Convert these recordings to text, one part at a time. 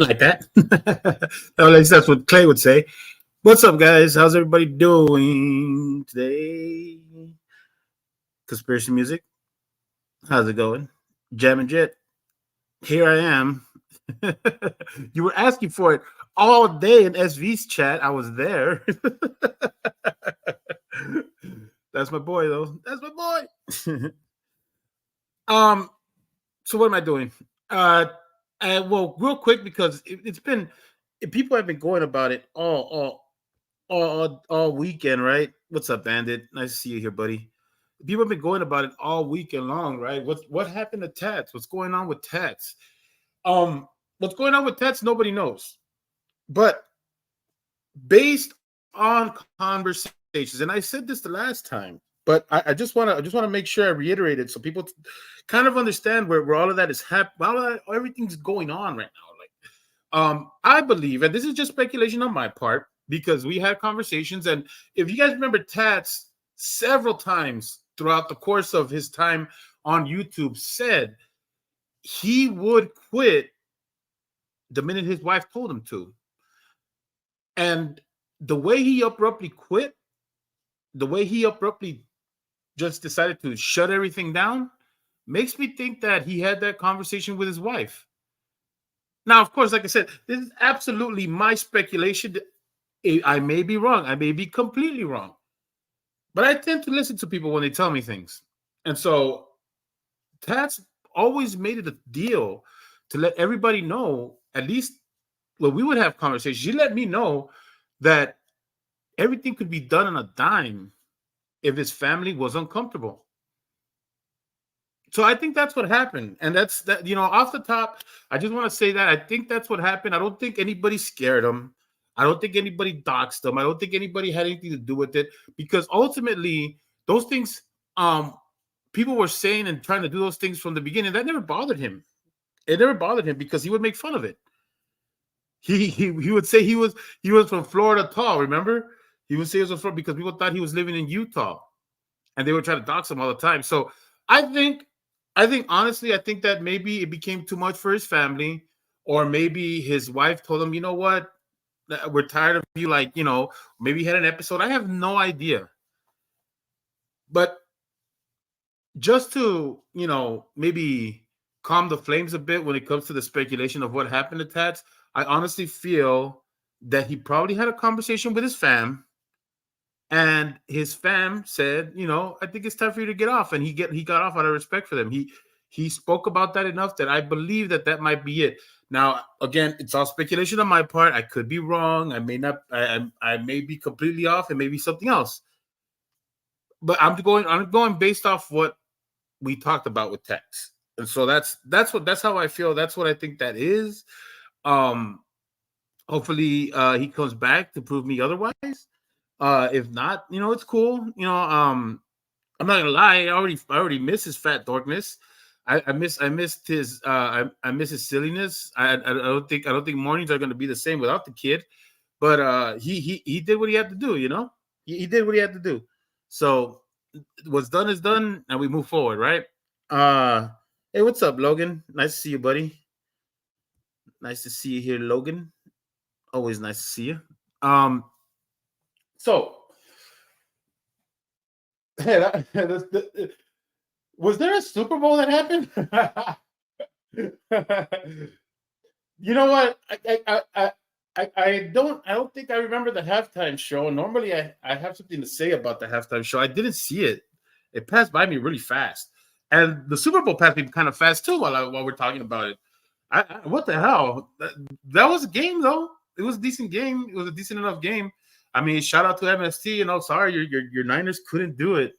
like that. At least that's what Clay would say. What's up, guys? How's everybody doing today? Conspiracy music. How's it going? Jam and Jet. Here I am. You were asking for it all day in SV's chat. I was there. That's my boy, though. That's my boy. um. So what am I doing? Well, real quick because it's been people have been going about it all weekend, right? What's up, Bandit? Nice to see you here, buddy. People have been going about it all weekend long, right? What happened to Tats? What's going on with Tats? What's going on with Tats? Nobody knows. But based on conversations, and I said this the last time, but I just want to make sure I reiterate it so people kind of understand where all of that is happening, everything's going on right now. Like, I believe, and this is just speculation on my part, because we had conversations, and if you guys remember, Tats several times throughout the course of his time on YouTube said he would quit the minute his wife told him to. And the way he abruptly quit, the way he abruptly just decided to shut everything down, makes me think that he had that conversation with his wife. Now, of course, like I said, this is absolutely my speculation. I may be wrong. I may be completely wrong. But I tend to listen to people when they tell me things. And so Tats always made it a deal to let everybody know, at least when we would have conversations, he let me know that everything could be done on a dime if his family was uncomfortable. So I think that's what happened. And that's that, off the top, I just want to say that I think that's what happened. I don't think anybody scared him. I don't think anybody doxed him. I don't think anybody had anything to do with it, because ultimately those things, people were saying and trying to do those things from the beginning. That never bothered him. It never bothered him because he would make fun of it. He would say he was from Florida tall. Remember, he would say he was from Florida because people thought he was living in Utah, and they would try to dox him all the time. So I think honestly, I think that maybe it became too much for his family, or maybe his wife told him, you know what, we're tired of you. Like, maybe he had an episode. I have no idea. But just to, maybe calm the flames a bit when it comes to the speculation of what happened to Tats, I honestly feel that he probably had a conversation with his fam, and his fam said, I think it's time for you to get off, and he got off out of respect for them. He spoke about that enough that I believe that might be it. Now, again, it's all speculation on my part. I could be wrong. I may not. I may be completely off. It may be something else. But I'm going based off what we talked about with Tex, and so that's how I feel. That's what I think that is. Hopefully, he comes back to prove me otherwise. If not, it's cool. I'm not gonna lie. I already miss his fat dorkness. I missed his I miss his silliness. I don't think mornings are gonna be the same without the kid. But he did what he had to do. He did what he had to do. So what's done is done, and we move forward, right? Hey, what's up, Logan? Nice to see you, buddy. Nice to see you here, Logan. Always nice to see you. So, was there a Super Bowl that happened? You know what? I don't think I remember the halftime show. Normally, I have something to say about the halftime show. I didn't see it. It passed by me really fast, and the Super Bowl passed me kind of fast too. While we're talking about it, what the hell? That was a game though. It was a decent game. It was a decent enough game. I mean, shout out to MST. Sorry, your Niners couldn't do it.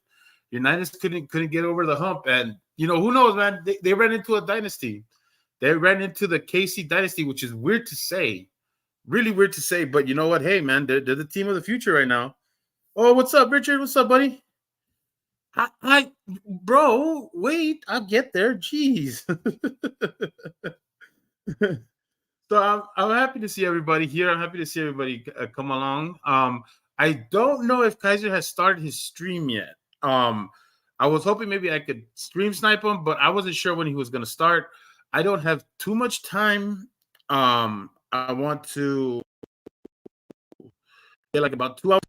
Your Niners couldn't get over the hump, and who knows, man? They ran into a dynasty. They ran into the KC dynasty, which is weird to say, really weird to say. But you know what? Hey, man, they're the team of the future right now. Oh, what's up, Richard? What's up, buddy? Hi, bro. Wait, I'll get there. Jeez. So I'm happy to see everybody here. I'm happy to see everybody come along. I don't know if Kaiser has started his stream yet. I was hoping maybe I could stream snipe him, but I wasn't sure when he was going to start. I don't have too much time I want to get like about 2 hours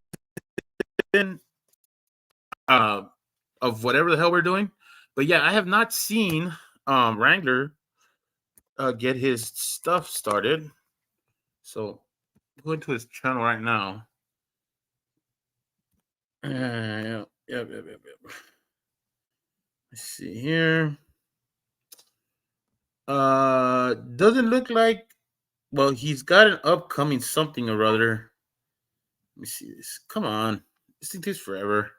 in uh of whatever the hell we're doing. But yeah, I have not seen Wrangler get his stuff started. So go into his channel right now. Yeah, yep. Let's see here. Doesn't look like. Well, he's got an upcoming something or other. Let me see this. Come on, this thing takes forever.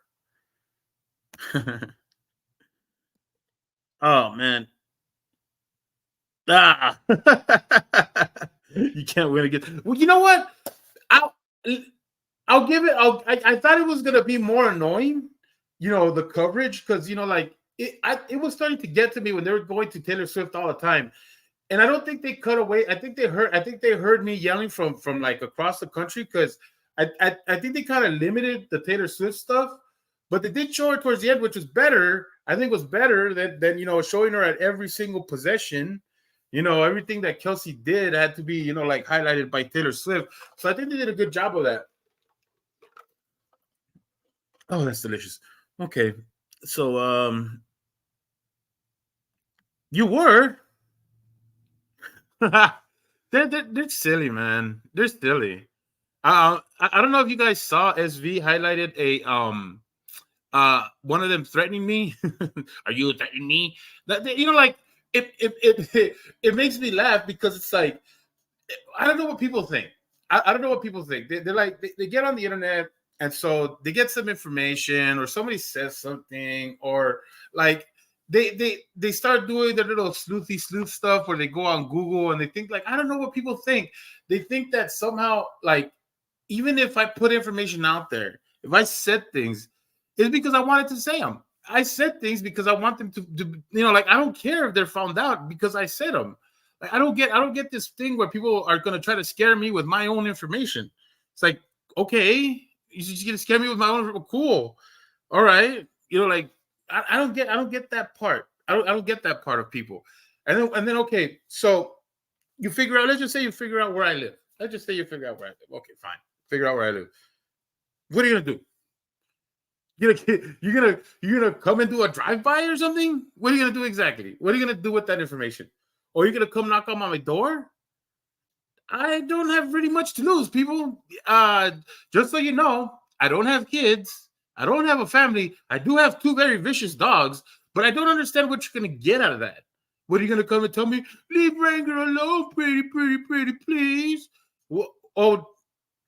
Oh man. Ah. You can't win again. Well, you know what? I'll I'll give it. I thought it was gonna be more annoying, the coverage, because like it was starting to get to me when they were going to Taylor Swift all the time, and I don't think they cut away. I think they heard. I think they heard me yelling from like across the country, because I think they kind of limited the Taylor Swift stuff, but they did show her towards the end, which was better. I think was better than showing her at every single possession. Everything that Kelsey did had to be like highlighted by Taylor Swift. So I think they did a good job of that. Oh, that's delicious. Okay. So you were they're silly, man. They're silly. I don't know if you guys saw SV highlighted a one of them threatening me. Are you threatening me? Like it makes me laugh, because it's like I don't know what people think. I don't know what people think. They're like they get on the internet, and so they get some information, or somebody says something, or like they start doing their little sleuth stuff where they go on Google and they think like I don't know what people think. They think that somehow, like, even if I put information out there, if I said things, it's because I wanted to say them. I said things because I want them to like, I don't care if they're found out because I said them. Like, I don't get this thing where people are going to try to scare me with my own information. It's like, okay, you just gonna scare me with my own. Cool, all right. Like I don't get that part. I don't get that part of people. And then okay, so you figure out. Let's just say you figure out where I live. Let's just say you figure out where I live. Okay, fine. Figure out where I live. What are you gonna do? You're gonna come and do a drive-by or something? What are you gonna do exactly? What are you gonna do with that information? Or are you gonna come knock on my door? I don't have really much to lose, people. Just so you know, I don't have kids. I don't have a family. I do have two very vicious dogs, but I don't understand what you're gonna get out of that. What are you gonna come and tell me? Leave Ranger alone, pretty, please. Oh,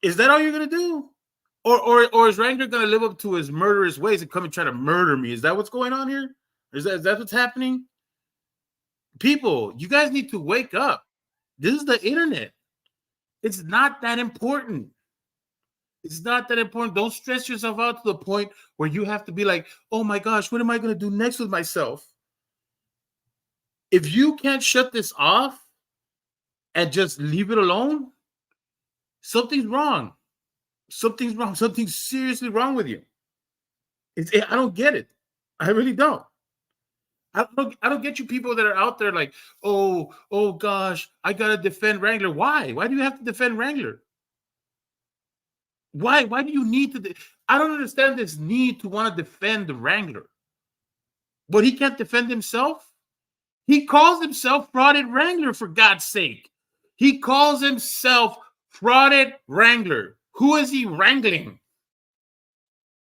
is that all you're gonna do? Or is Ranger gonna live up to his murderous ways and come and try to murder me? Is that what's going on here? Is that what's happening? People, you guys need to wake up. This is the internet. It's not that important. It's not that important. Don't stress yourself out to the point where you have to be like, oh my gosh, what am I gonna do next with myself? If you can't shut this off and just leave it alone, something's wrong. Something's wrong. Something's seriously wrong with you. I don't get it. I really don't. I don't get you people that are out there like, oh gosh, I gotta defend Wrangler. Why? Why do you have to defend Wrangler? Why? Why do you need to? I don't understand this need to want to defend the Wrangler. But he can't defend himself. He calls himself Frauded Wrangler, for God's sake. He calls himself Frauded Wrangler. Who is he wrangling?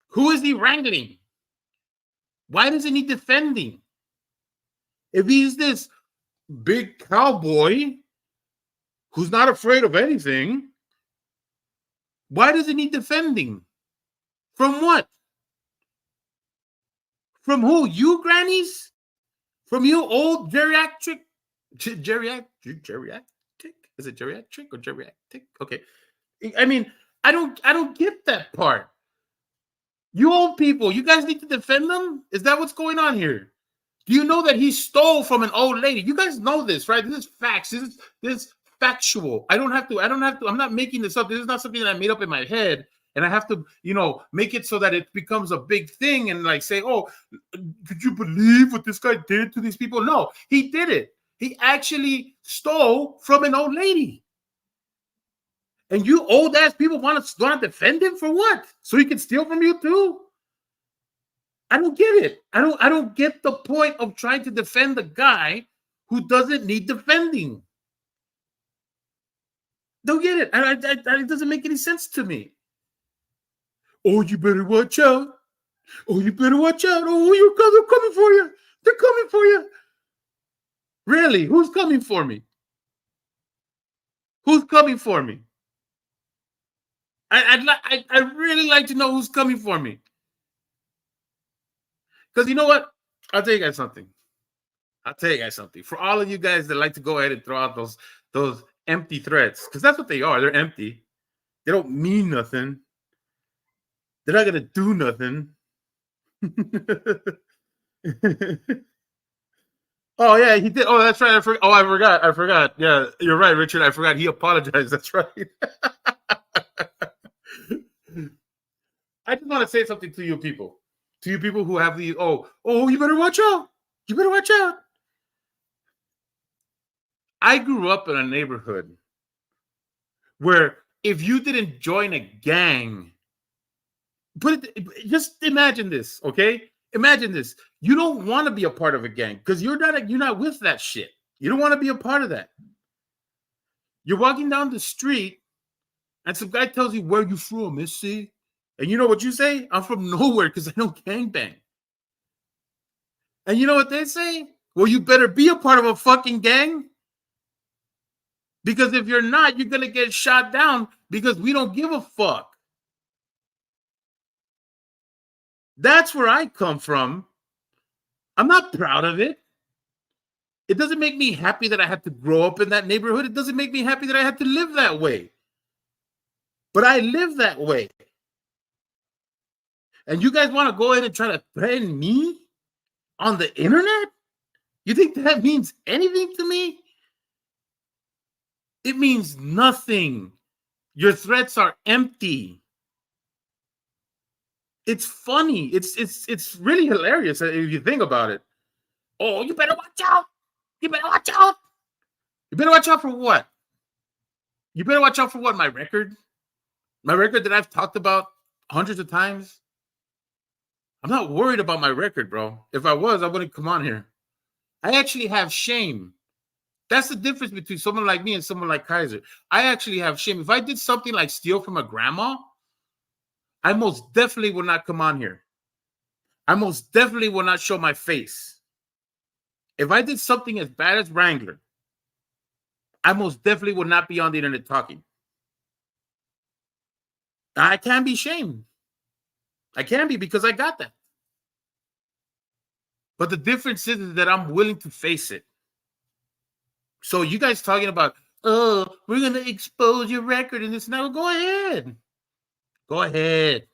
Who is he wrangling? Why doesn't he defending? If he's this big cowboy who's not afraid of anything, why doesn't he defending? From what? From who? You grannies? From you old geriatric? Geriatric? Is it geriatric or geriatric? Okay. I mean, I don't get that part. You old people, you guys need to defend them? Is that what's going on here? Do you know that he stole from an old lady? You guys know this, right? This is facts. This is factual. I don't have to. I'm not making this up. This is not something that I made up in my head. And I have to, make it so that it becomes a big thing and like say, oh, could you believe what this guy did to these people? No, he did it. He actually stole from an old lady. And you old ass people want to defend him for what? So he can steal from you too? I don't get it. I don't get the point of trying to defend the guy who doesn't need defending. Don't get it. It doesn't make any sense to me. Oh, you better watch out. Oh, you better watch out. Oh, they're coming for you. They're coming for you. Really? Who's coming for me? Who's coming for me? I'd really like to know who's coming for me. Because you know what? I'll tell you guys something. For all of you guys that like to go ahead and throw out those empty threats, because that's what they are. They're empty. They don't mean nothing. They're not gonna do nothing. Oh yeah, he did. Oh, that's right. I forgot. Yeah, you're right, Richard. I forgot. He apologized. That's right. I just want to say something to you people. To you people who have the you better watch out. You better watch out. I grew up in a neighborhood where if you didn't join a gang, just imagine this, okay? Imagine this. You don't want to be a part of a gang because you're not with that shit. You don't want to be a part of that. You're walking down the street and some guy tells you where you from, missy. And you know what you say? I'm from nowhere because I don't gangbang. And you know what they say? Well, you better be a part of a fucking gang. Because if you're not, you're going to get shot down because we don't give a fuck. That's where I come from. I'm not proud of it. It doesn't make me happy that I had to grow up in that neighborhood. It doesn't make me happy that I had to live that way. But I live that way. And you guys want to go ahead and try to threaten me on the internet? You think that means anything to me? It means nothing. Your threats are empty. It's funny. It's really hilarious if you think about it. Oh, you better watch out. You better watch out. You better watch out for what? You better watch out for what? My record? My record that I've talked about hundreds of times? I'm not worried about my record, bro. If I was, I wouldn't come on here. I actually have shame. That's the difference between someone like me and someone like Kaiser. I actually have shame. If I did something like steal from a grandma, I most definitely will not come on here. I most definitely will not show my face. If I did something as bad as Wrangler, I most definitely will not be on the internet talking. I can be shamed. I can be because I got that. But the difference is that I'm willing to face it. So you guys talking about, oh, we're going to expose your record and this now. Go ahead. Go ahead.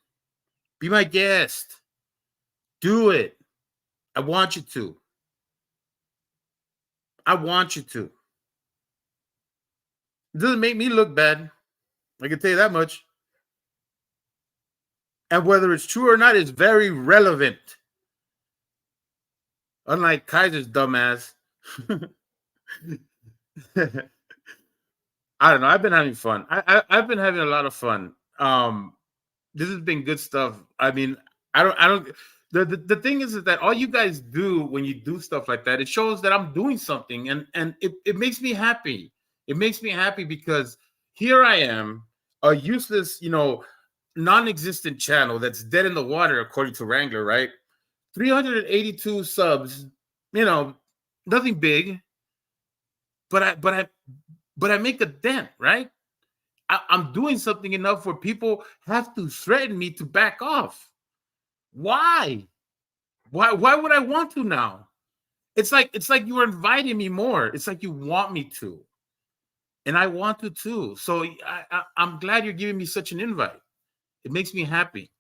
Be my guest. Do it. I want you to. I want you to. It doesn't make me look bad. I can tell you that much. And whether it's true or not is very relevant. Unlike Kaiser's dumbass. I don't know. I've been having fun. I've been having a lot of fun. This has been good stuff. I mean, I don't. The thing is that all you guys do when you do stuff like that, it shows that I'm doing something, and it makes me happy. It makes me happy because here I am, a useless, non-existent channel that's dead in the water, according to Wrangler, right? 382 subs, nothing big, but I make a dent, right? I'm doing something enough where people have to threaten me to back off. Why? Why would I want to now? It's like you're inviting me more. It's like you want me to, and I want to too. So I'm glad you're giving me such an invite. It makes me happy.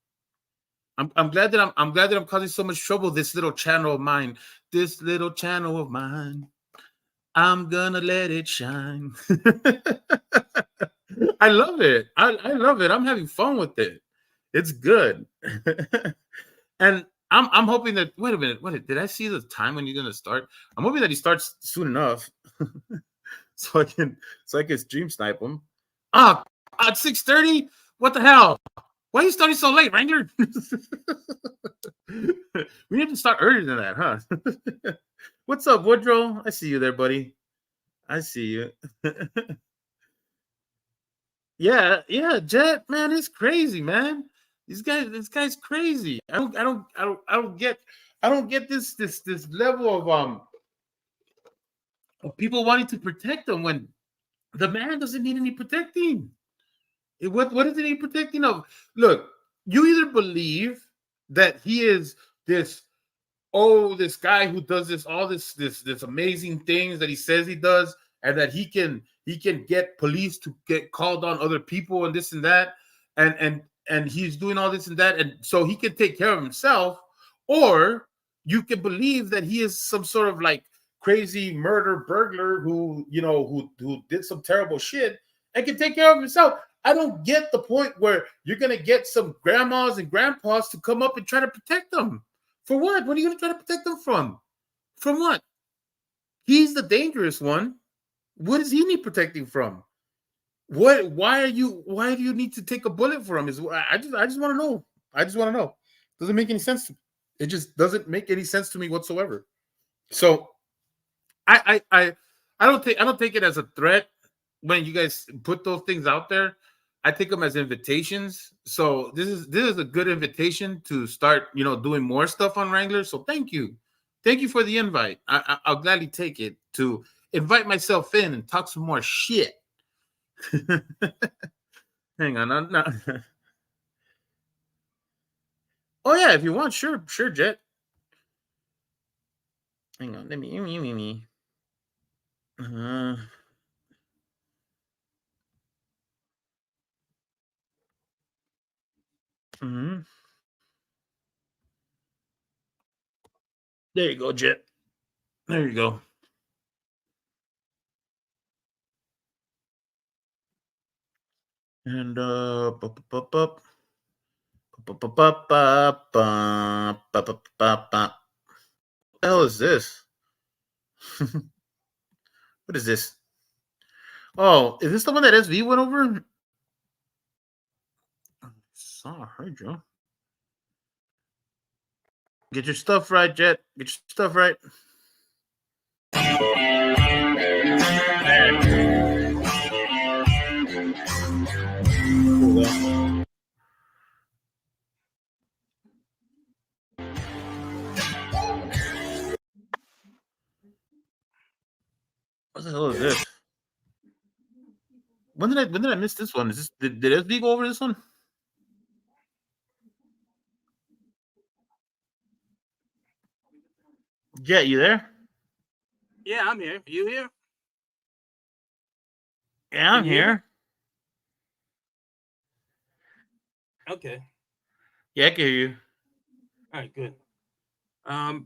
I'm glad that I'm causing so much trouble. This little channel of mine. I'm gonna let it shine. I love it. I love it. I'm having fun with it. It's good. And I'm hoping that, wait a minute, did I see the time when you're gonna start? I'm hoping that he starts soon enough. so I can stream snipe them. Ah, at 6:30. What the hell? Why are you starting so late, Wrangler? We need to start earlier than that, huh? What's up, Woodrow? I see you there, buddy. I see you. Yeah, Jet, man, it's crazy, man. This guy's crazy. I don't get this level of people wanting to protect him when the man doesn't need any protecting. What is it he protecting of? Look, you either believe that he is this this guy who does this amazing things that he says he does, and that he can get police to get called on other people and this and that, and he's doing all this and that, and so he can take care of himself, or you can believe that he is some sort of like crazy murder burglar who who did some terrible shit and can take care of himself. I don't get the point where you're gonna get some grandmas and grandpas to come up and try to protect them. For what? What are you going to try to protect them from? From what? He's the dangerous one. What does he need protecting from? What? Why are you? Why do you need to take a bullet for him? I just want to know. I just want to know. Doesn't make any sense. It just doesn't make any sense to me whatsoever. So I don't take it as a threat when you guys put those things out there. I take them as invitations. So this is a good invitation to start, doing more stuff on Wrangler. So thank you for the invite. I'll gladly take it to invite myself in and talk some more shit. Hang on, I'm not. Oh yeah, if you want, sure, Jet. Hang on, let me. Uh, mhm. There you go, Jet. There you go. And what the hell is this? What is this? Oh, is this the one that SV went over? Saw her, Joe. Get your stuff right, Jet. Get your stuff right. What the hell is this? When did I miss this one? Is this did SV go over this one? Jet, you there? Yeah, I'm here. You here? Yeah, I'm here. Okay. Yeah, I can hear you. All right, good. I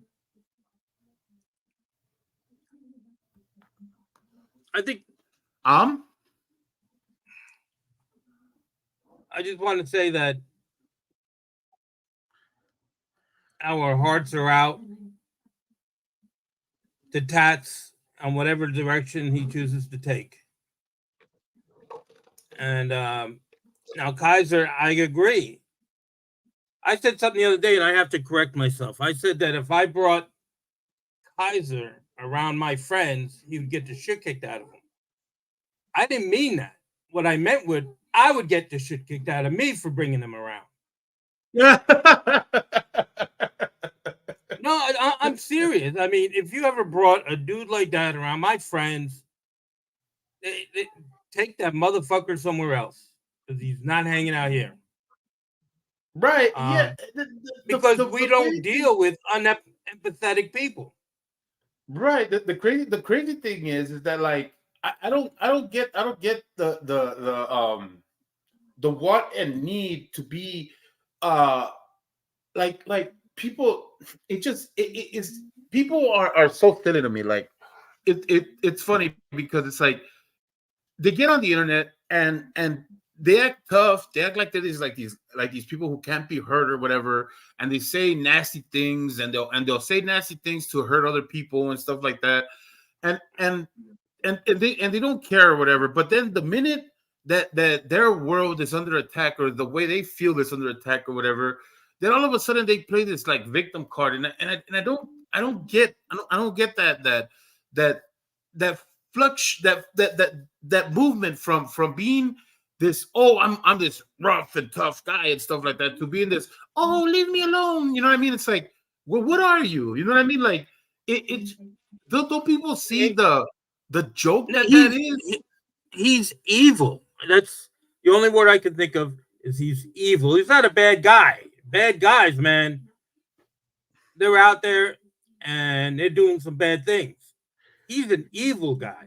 think I just want to say that our hearts are out to Tats on whatever direction he chooses to take. And now, Kaiser, I agree. I said something the other day, and I have to correct myself. I said that if I brought Kaiser around my friends, he would get the shit kicked out of him. I didn't mean that. What I meant was I would get the shit kicked out of me for bringing him around. Yeah. No, I'm serious. I mean, if you ever brought a dude like that around my friends, they take that motherfucker somewhere else because he's not hanging out here. Right. Yeah. Because we don't deal with unempathetic people. Right. The crazy thing is that like I don't get the want and need to be like people. It's people are so silly to me. Like it's funny because it's like they get on the internet and they act tough. They act like these people who can't be hurt or whatever, and they say nasty things and they'll say nasty things to hurt other people and stuff like that. And and they don't care or whatever. But then the minute that their world is under attack, or the way they feel is under attack or whatever, then all of a sudden they play this like victim card, and I don't get that that flux that movement from being this, oh, I'm this rough and tough guy and stuff like that, to being this, oh, leave me alone, you know what I mean? It's like, well, what are you? You know what I mean? Like, it don't people see the joke that He's is? he's evil. That's the only word I can think of, is he's evil. He's not a bad guy. Bad guys, man, they're out there and they're doing some bad things. He's an evil guy.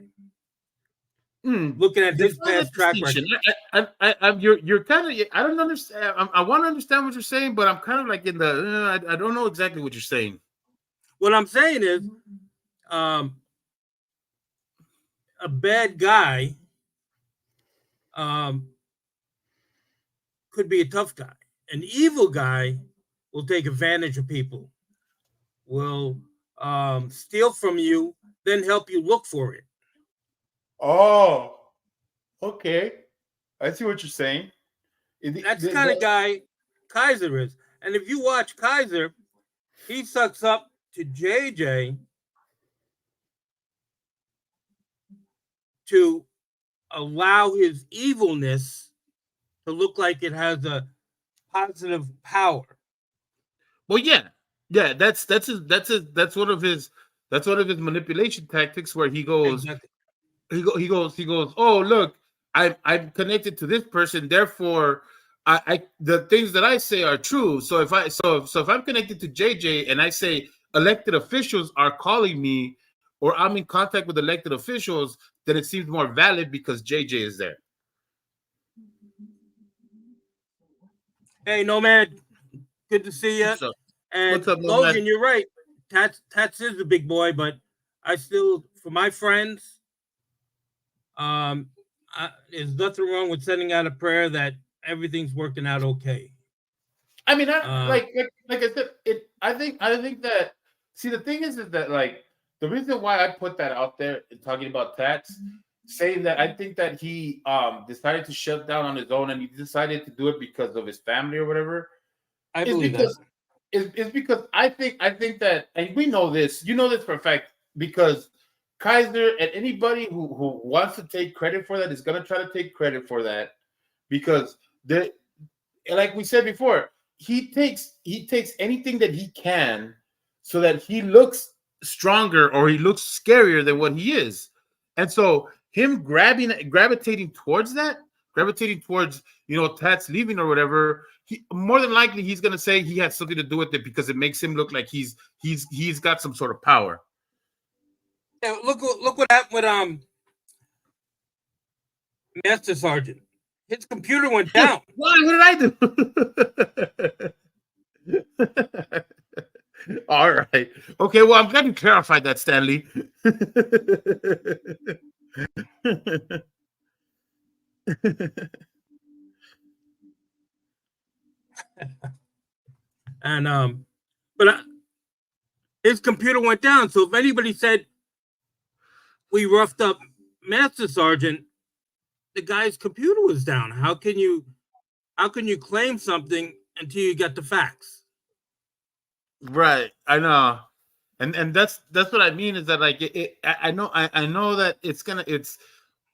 Looking at his Define past that track distinction. record. You're kind of, I don't understand. I want to understand what you're saying, but I'm kind of like in the I don't know exactly what you're saying. What I'm saying is, um, a bad guy um, could be a tough guy. An evil guy will take advantage of people, will steal from you, then help you look for it. Oh, okay. I see what you're saying. That's the kind of guy Kaiser is. And if you watch Kaiser, he sucks up to JJ to allow his evilness to look like it has a positive power. Well, yeah, that's one of his manipulation tactics, where he goes, Exactly. he goes, oh, look, I'm connected to this person, therefore I the things that I say are true. So if I'm connected to JJ and I say elected officials are calling me, or I'm in contact with elected officials, then it seems more valid because JJ is there. Hey, Nomad, good to see you. What's up? And What's up, Nomad? Logan, you're right. Tats is a big boy, but I still, for my friends, there's nothing wrong with sending out a prayer that everything's working out okay. I mean, like I said, I think that, see, the thing is that, like, the reason why I put that out there talking about Tats, saying that I think that he decided to shut down on his own, and he decided to do it because of his family or whatever, I is believe that. because is because I think that, and we know this, you know this for a fact, because Kaiser, and anybody who wants to take credit for that, is gonna try to take credit for that, because the like we said before, he takes anything that he can, so that he looks stronger, or he looks scarier than what he is. And so him gravitating towards, Tats leaving or whatever, more than likely he's gonna say he had something to do with it, because it makes him look like he's got some sort of power. Yeah, look what happened with Master Sergeant. His computer went down. Why? What did I do? All right. Okay. Well, I'm glad you clarified that, Stanley. And but his computer went down. So if anybody said we roughed up Master Sergeant, the guy's computer was down. How can you claim something until you get the facts? Right. I know. And that's what I mean, is that, like, I know that it's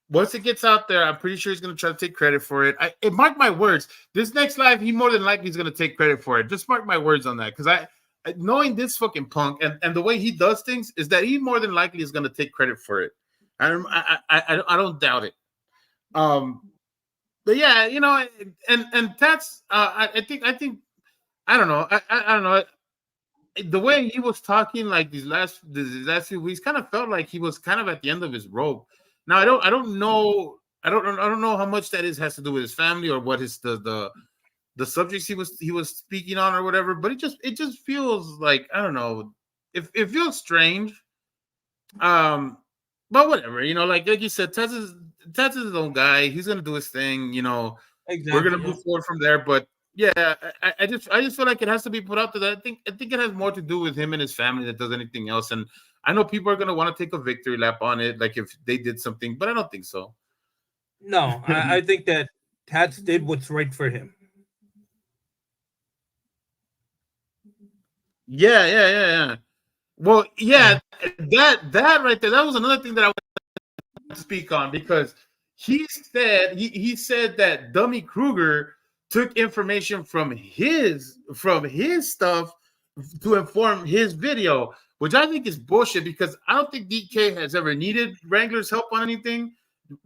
once it gets out there, I'm pretty sure he's gonna try to take credit for it. Mark my words. This next live, he more than likely is gonna take credit for it. Just mark my words on that, because knowing this fucking punk, and the way he does things, is that he more than likely is gonna take credit for it. I don't doubt it. But yeah, and Tats, I think I don't know. I don't know. The way he was talking, like, these last few weeks, kind of felt like he was kind of at the end of his rope. Now I don't know, how much that has to do with his family, or what his the subjects he was speaking on or whatever, but it just feels like, I don't know, it feels strange. But whatever, like you said, Tats is his own guy. He's gonna do his thing. We're gonna Exactly. move forward from there. But yeah, I just feel like it has to be put out there that I think it has more to do with him and his family than does anything else. And I know people are gonna want to take a victory lap on it, like if they did something, but I don't think so. No, I think that Tats did what's right for him. Yeah. Well, Yeah. yeah, that right there, that was another thing that I wanted to speak on because he said that Dummy Kruger took information from his stuff to inform his video, which I think is bullshit because I don't think DK has ever needed Wrangler's help on anything.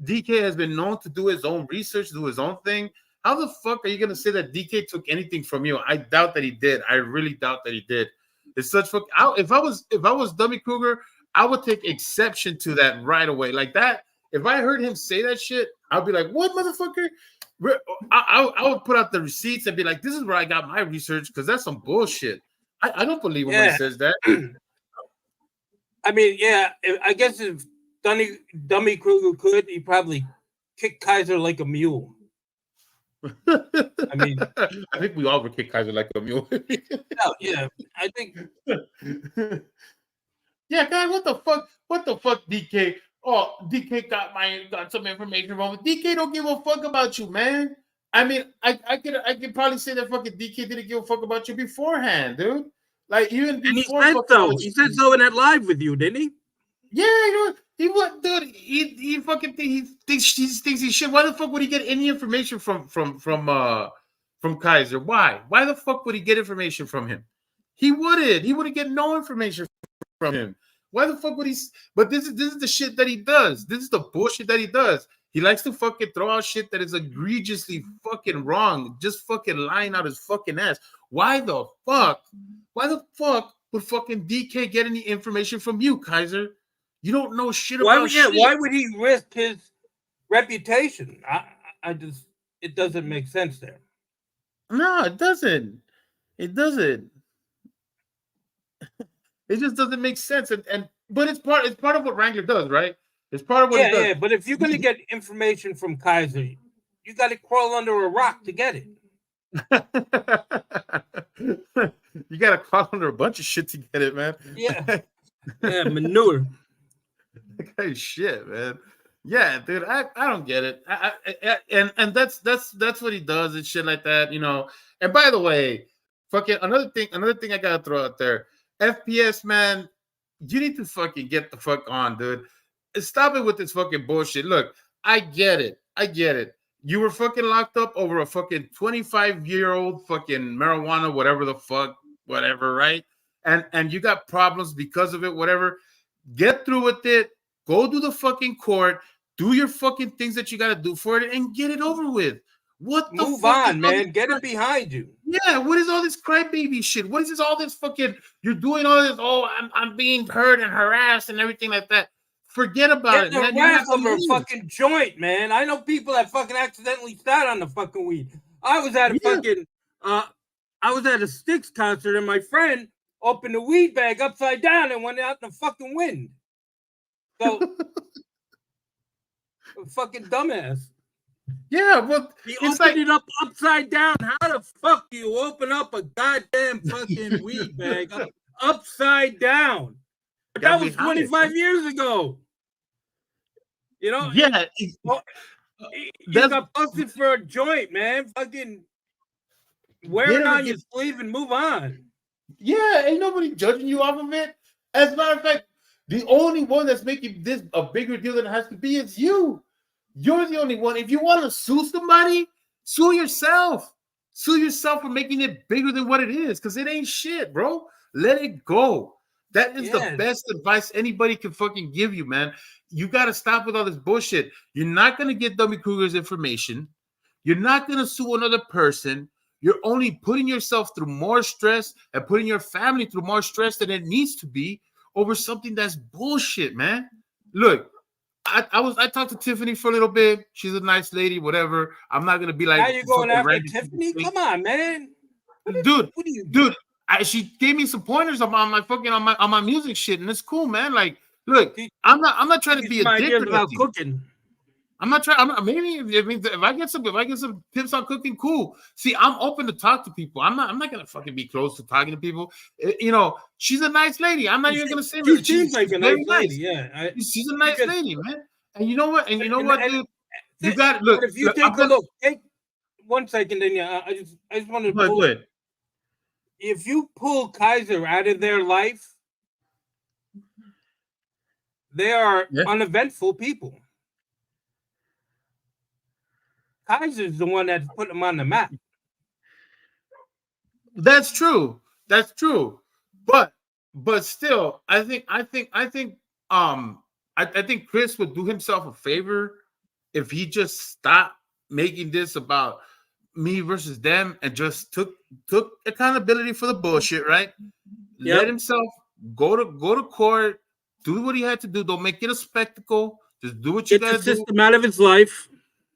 DK has been known to do his own research, do his own thing. How the fuck are you gonna say that DK took anything from you? I doubt that he did. I really doubt that he did. It's such fuck. If I was Dummy Kruger, I would take exception to that right away. Like that. If I heard him say that shit, I'd be like, "What, motherfucker?" I would put out the receipts and be like, "This is where I got my research," because that's some bullshit. I don't believe him when he says that. I mean, yeah, I guess if Dummy Kruger could, he probably kick Kaiser like a mule. I mean, I think we all would kick Kaiser like a mule. yeah, I think. Yeah, guys, what the fuck? What the fuck, DK? Oh, DK got some information wrong. DK don't give a fuck about you, man. I mean, I could probably say that fucking DK didn't give a fuck about you beforehand, dude. Like even before. And he said so. He said so in that live with you, didn't he? Yeah, he would, dude. He fucking he thinks he should. Why the fuck would he get any information from Kaiser? Why? Why the fuck would he get information from him? He wouldn't get no information from him. Why the fuck would he? But this is the shit that he does. This is the bullshit that he does. He likes to fucking throw out shit that is egregiously fucking wrong, just fucking lying out his fucking ass. Why the fuck? Why the fuck would fucking DK get any information from you, Kaiser? You don't know shit about shit. Why would he risk his reputation? I just, it doesn't make sense there. No, it doesn't. It doesn't. It just doesn't make sense. But it's part of what Wrangler does, right? It's part of what he does. Yeah, but if you're gonna get information from Kaiser, you gotta crawl under a rock to get it. You gotta crawl under a bunch of shit to get it, man. Yeah. Yeah, manure. Okay, shit, man. Yeah, dude, I don't get it. And that's what he does and shit like that, you know. And by the way, fucking another thing I gotta throw out there. FPS, man, you need to fucking get the fuck on, dude. Stop it with this fucking bullshit. Look, I get it. You were fucking locked up over a fucking 25-year-old fucking marijuana, whatever the fuck, whatever, right? And you got problems because of it, whatever. Get through with it. Go to the fucking court. Do your fucking things that you got to do for it and get it over with. What the Move fuck on, man. Get it behind you. Yeah, what is all this crybaby shit? What is this? All this fucking you're doing all this. Oh, I'm being hurt and harassed and everything like that. Forget about it, man. Harassed over a fucking joint, man. I know people that fucking accidentally sat on the fucking weed. I was at a fucking I was at a Styx concert and my friend opened the weed bag upside down and went out in the fucking wind. So fucking dumbass. Yeah, well, he opened it up upside down. How the fuck do you open up a goddamn fucking weed bag upside down? But that was 25 years ago. You know? Yeah. You got busted for a joint, man. Fucking wear it on your sleeve and move on. Yeah, ain't nobody judging you off of it. As a matter of fact, the only one that's making this a bigger deal than it has to be is you. You're the only one. If you want to sue somebody, sue yourself. Sue yourself for making it bigger than what it is, because it ain't shit, bro. Let it go. That is the best advice anybody can fucking give you, man. You got to stop with all this bullshit. You're not going to get Dummy Kruger's information. You're not going to sue another person. You're only putting yourself through more stress and putting your family through more stress than it needs to be over something that's bullshit, man. Look, I talked to Tiffany for a little bit. She's a nice lady, whatever. I'm not gonna be like. Now you're going after Tiffany? Come on, man. Dude, she gave me some pointers on my fucking on my music shit, and it's cool, man. Like, look, I'm not trying to be a dick about cooking. I'm not trying. I'm not, maybe if I get some tips on cooking, cool. See, I'm open to talk to people. I'm not gonna fucking be close to talking to people. You know, she's a nice lady. I'm not even gonna say She that. seems like She's a very nice lady. nice. Yeah, She's a nice because lady, man. And you know what? And you know what, and dude? You got but if you I'm take a gonna look, take 1 second, then yeah, I just want to go ahead, go pull. ahead. If you pull Kaiser out of their life, they are Yeah, uneventful people. Kaiser's the one that's put them on the map. that's true. That's true. But still, um I think Chris would do himself a favor if he just stopped making this about me versus them and just took accountability for the bullshit, right? Let Yep. himself go to court, do what he had to do. Don't make it a spectacle. Just do what you Get the gotta do. system out of his life.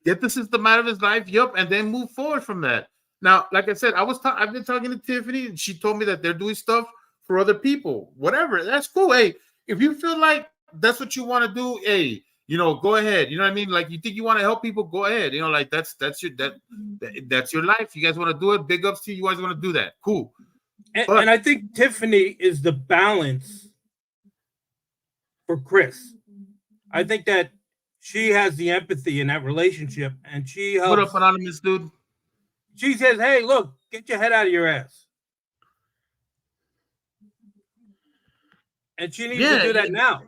Get the system out of his life. Yup, and then move forward from that. Now, like I said, I've been talking to Tiffany, and she told me that they're doing stuff for other people. Whatever, that's cool. Hey, if you feel like that's what you want to do, hey, go ahead. You know what I mean? Like you think you want to help people, go ahead. Like that's your life. You guys want to do it? Big ups to you. You guys want to do that? Cool. And But I think Tiffany is the balance for Chris. I think that she has the empathy in that relationship, and she what up, helps. anonymous dude? She says, "Hey, look, get your head out of your ass," and she needs to Yeah, do yeah, that now.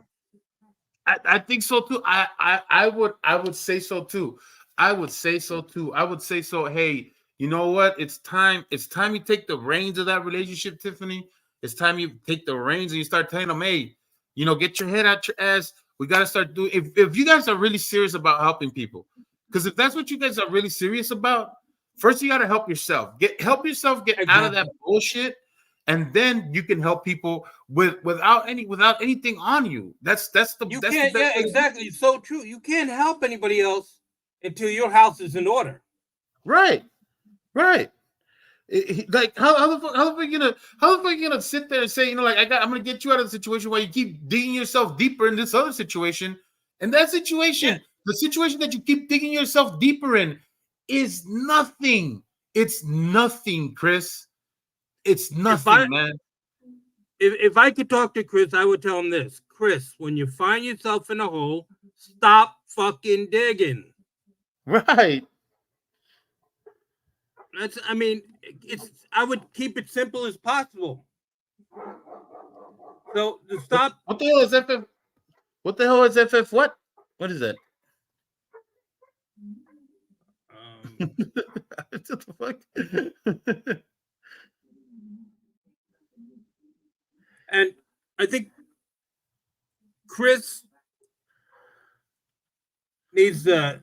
I think so too. I would say so too. I would say so too. I would say so. Hey, you know what? It's time. It's time you take the reins of that relationship, Tiffany. It's time you take the reins and you start telling them, hey, get your head out your ass. We got to start doing. If you guys are really serious about helping people, because if that's what you guys are really serious about, first you got to help yourself. Help yourself get out of that Exactly. bullshit, and then you can help people without anything on you. You That's the can't. best Yeah, way to do it. exactly. So true. You can't help anybody else until your house is in order. Right, right. Like how the fuck you gonna sit there and say like I'm gonna get you out of the situation while you keep digging yourself deeper in this other situation, and that Yeah. situation, the situation that you keep digging yourself deeper in, is nothing. It's nothing, Chris. It's If nothing, I man. if I could talk to Chris, I would tell him this: Chris, when you find yourself in a hole, stop fucking digging. Right. That's. I mean, it's. I would keep it simple as possible. So to stop. What the hell is FF? What the hell is FF? What is that? Um, What the fuck? and I think Chris needs to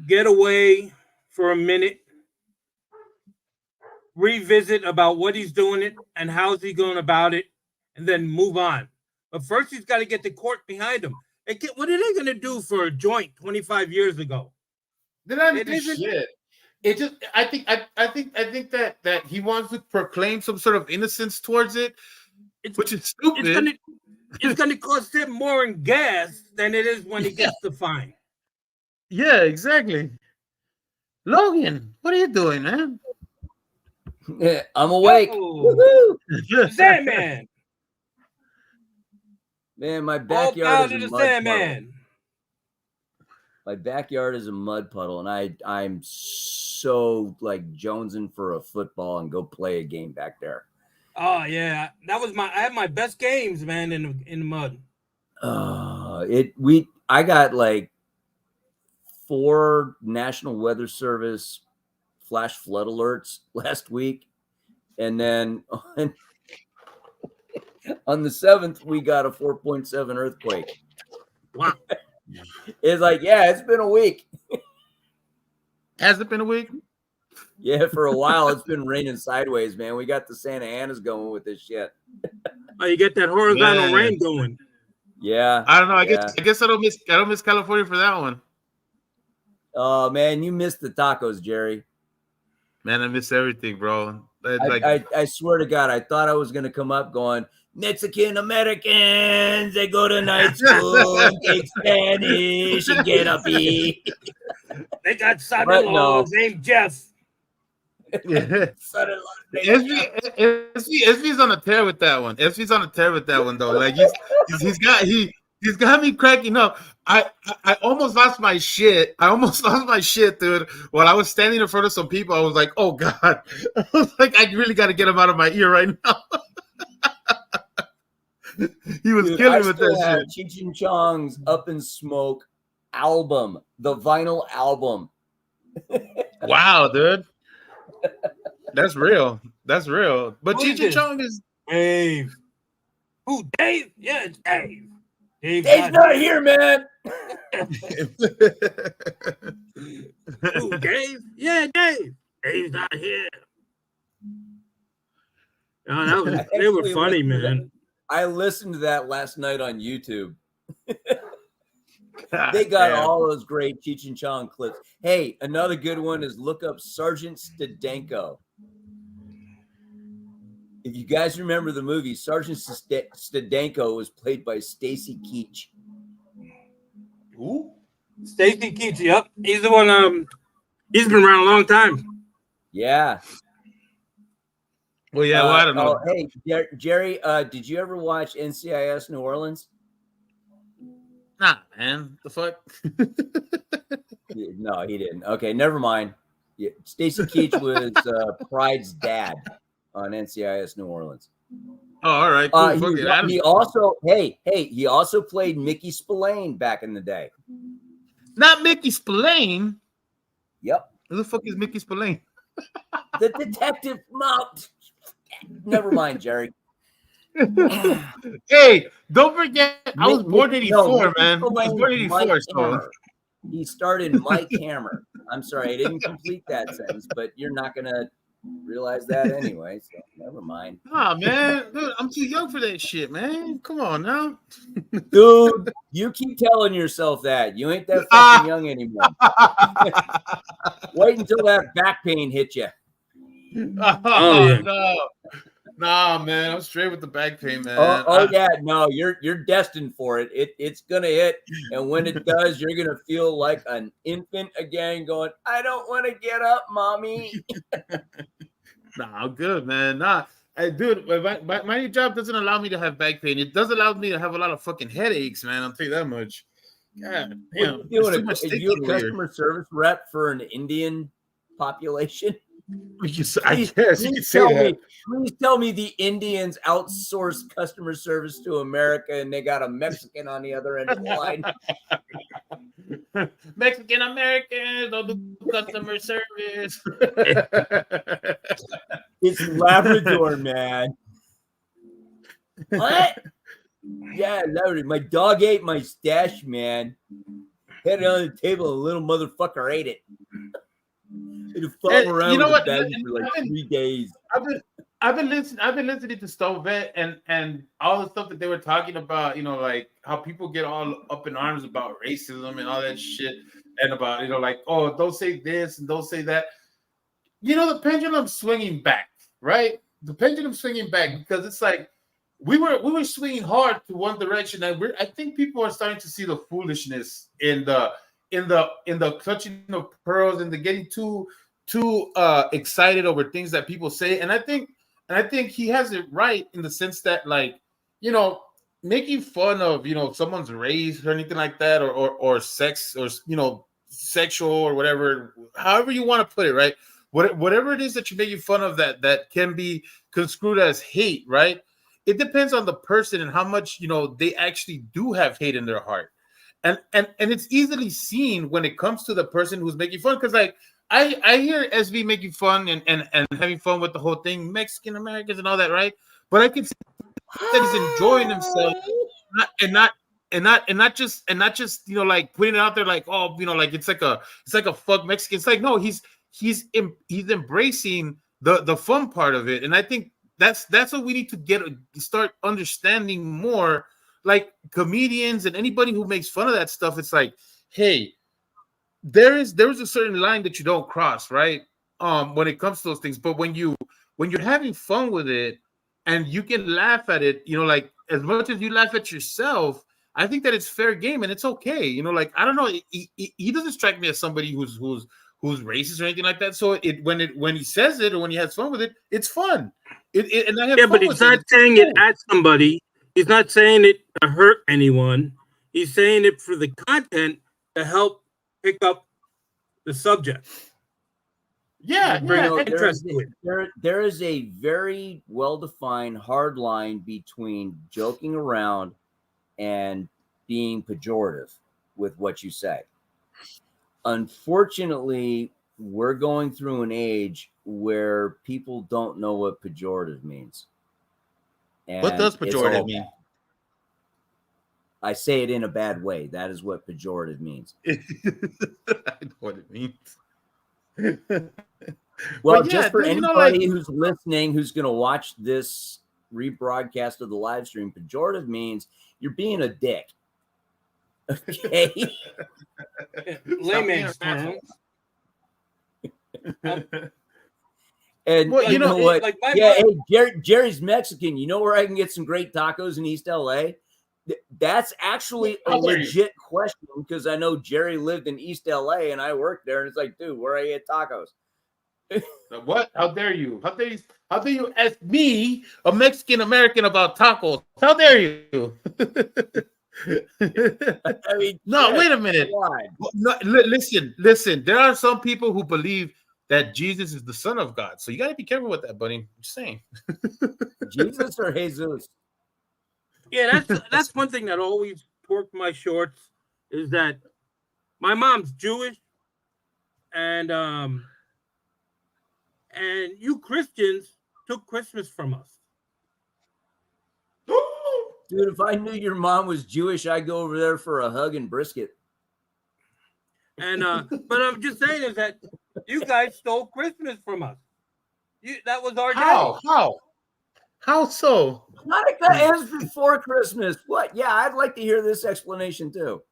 get away for a minute, revisit about what he's doing it and how's he going about it, and then move on. But first, he's got to get the court behind him. What are they going to do for a joint 25 years ago? They're not It even isn't. shit. It just I think that he wants to proclaim some sort of innocence towards it, It's which is it's stupid. gonna it's gonna cost him more in gas than it is when he Yeah, gets the fine. yeah, exactly. Logan, what are you doing, man? Yeah, I'm awake. Yo, Woohoo! the Sandman, Man, my all backyard power is to a the mud puddle. Sandman. My backyard is a mud puddle, and I'm so like jonesing for a football and go play a game back there. Oh yeah, that was I had my best games, man, in the mud. I got like 4 National Weather Service flash flood alerts last week, and then on the 7th we got a 4.7 earthquake. Wow. It's like, yeah, it's been a week. Has it been a week? Yeah, for a while it's been raining sideways, man. We got the Santa Anas going with this shit. Oh, you get that horizontal Man, rain going. Yeah, I don't know. yeah. I guess I don't miss California for that one. Oh man, you missed the tacos, Jerry. Man, I miss everything, bro. I swear to God, I thought I was gonna come up going, Mexican Americans, they go to night school and take Spanish and get a B. They got But son-in-laws no. named Jeff. Yeah. Son-in-law named Jeff. SV's on a tear with that one. SV's on a tear with that one though. Like he's got me cracking up. I almost lost my shit. I almost lost my shit, dude. When I was standing in front of some people, I was like, oh God. I was like, I really gotta get him out of my ear right now. He was Dude, killing I with still that have shit. Cheech and Chong's Up in Smoke album, the vinyl album. Wow, dude. That's real. That's real. But Who is Cheech and this? Chong is Dave. Who, Dave? Yeah, it's Dave. Dave's not here, man. Who, Dave? Yeah, Dave. Dave's not here. Oh, they were funny, man. I listened to that last night on YouTube. God They got damn. all those great Cheech and Chong clips. Hey, another good one is look up Sergeant Stadenko. If you guys remember the movie, Sergeant Stadenko was played by Stacy Keach. Who? Stacy Keach, yep. He's the one, he's been around a long time. Yeah. Well, yeah, well, I don't know. Hey, Jerry, did you ever watch NCIS New Orleans? Nah, man. The fuck? No, he didn't. Okay, never mind. Yeah, Stacy Keach was Pride's dad on NCIS New Orleans. Oh, all right. Cool. Fuck it. He also, he also played Mickey Spillane back in the day. Not Mickey Spillane. Yep. Who the fuck is Mickey Spillane? The detective. Never mind, Jerry. Hey, don't forget, I was born in 84, man. I was born in 84, so. He starred in Mike Hammer. I'm sorry, I didn't complete that sentence, but you're not going to realize that anyway, so never mind. Nah, man. Dude, I'm too young for that shit, man. Come on now. Dude, you keep telling yourself that. You ain't that fucking young anymore. Wait until that back pain hits you. Oh, yeah. No. Nah, man. I'm straight with the back pain, man. Yeah. No, you're destined for it. It's gonna hit, and when it does, you're gonna feel like an infant again, going, "I don't want to get up, mommy." Nah, I'm good, man. Nah, hey, dude, my new job doesn't allow me to have back pain. It does allow me to have a lot of fucking headaches, man. I'll tell you that much. God, damn. Are you a customer service rep for an Indian population? I guess you could say that. Please tell me the Indians outsource customer service to America and they got a Mexican on the other end of the line. Mexican Americans don't do customer service. It's Labrador, man. What? Yeah, Labrador. My dog ate my stash, man. Had it on the table, a little motherfucker ate it. It followed around you know with what? the bag for like 3 days. I've been listening to Stovette and all the stuff that they were talking about, like how people get all up in arms about racism and all that shit, and about, like, oh, don't say this and don't say that. The pendulum's swinging back, right? The pendulum's swinging back because it's like we were swinging hard to one direction, and I think people are starting to see the foolishness in the clutching of pearls and the getting too excited over things that people say. And I think he has it right in the sense that, like, making fun of someone's race or anything like that, or sex, or sexual, or whatever, however you want to put it, right? Whatever it is that you're making fun of that can be construed as hate, right? It depends on the person and how much they actually do have hate in their heart. And it's easily seen when it comes to the person who's making fun, because, like, I hear SV making fun and having fun with the whole thing, Mexican Americans and all that, right? But I can see that he's enjoying himself, not just like putting it out there like, oh, like it's like a fuck Mexican. It's like, no, he's embracing the fun part of it, and I think that's what we need to start understanding more. Like, comedians and anybody who makes fun of that stuff, it's like, hey, there is a certain line that you don't cross, right? When it comes to those things. But when you're having fun with it, and you can laugh at it, like as much as you laugh at yourself. I think that it's fair game and it's okay. Like I don't know, he doesn't strike me as somebody who's racist or anything like that. So when he says it or when he has fun with it, it's fun. And I have Yeah, fun but he's with not it. saying it at somebody. He's not saying it to hurt anyone. He's saying it for the content to help pick up the subject. Yeah, Bring yeah. interest to it. There is a very well-defined hard line between joking around and being pejorative with what you say. Unfortunately, we're going through an age where people don't know what pejorative means. And What does pejorative mean? bad. I say it in a bad way. That is what pejorative means. I know what it means. Well, But just yeah, for dude, anybody who's listening, who's going to watch this rebroadcast of the live stream, pejorative means you're being a dick. Okay. Layman's terms. And well, you know what? Like hey, Jerry's Mexican. You know where I can get some great tacos in East LA? That's actually a legit question because I know Jerry lived in East LA and I worked there, and it's like, dude, where I get tacos? What? How dare you? How dare you ask me, a Mexican American, about tacos? How dare you? I mean, no, wait a minute. No, listen. There are some people who believe that Jesus is the Son of God, so you got to be careful with that, buddy. I'm just saying. Jesus or Jesus? Yeah, that's one thing that always porked my shorts is that my mom's Jewish, and you Christians took Christmas from us. Dude, if I knew your mom was Jewish, I'd go over there for a hug and brisket. And but I'm just saying is that you guys stole Christmas from us. That was our day. How so? Hanukkah ends before Christmas. What? Yeah, I'd like to hear this explanation too.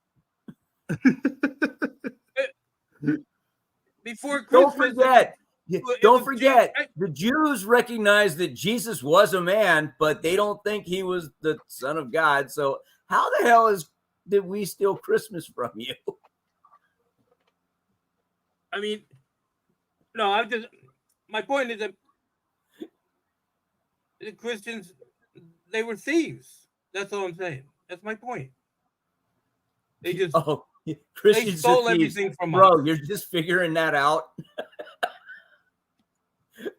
Before Christmas. Don't forget, the Jews recognize that Jesus was a man, but they don't think he was the Son of God. So how the hell did we steal Christmas from you? I mean, no, my point is that the Christians, they were thieves. That's all I'm saying. That's my point. They just Christians they stole everything from us. Bro, you're just figuring that out.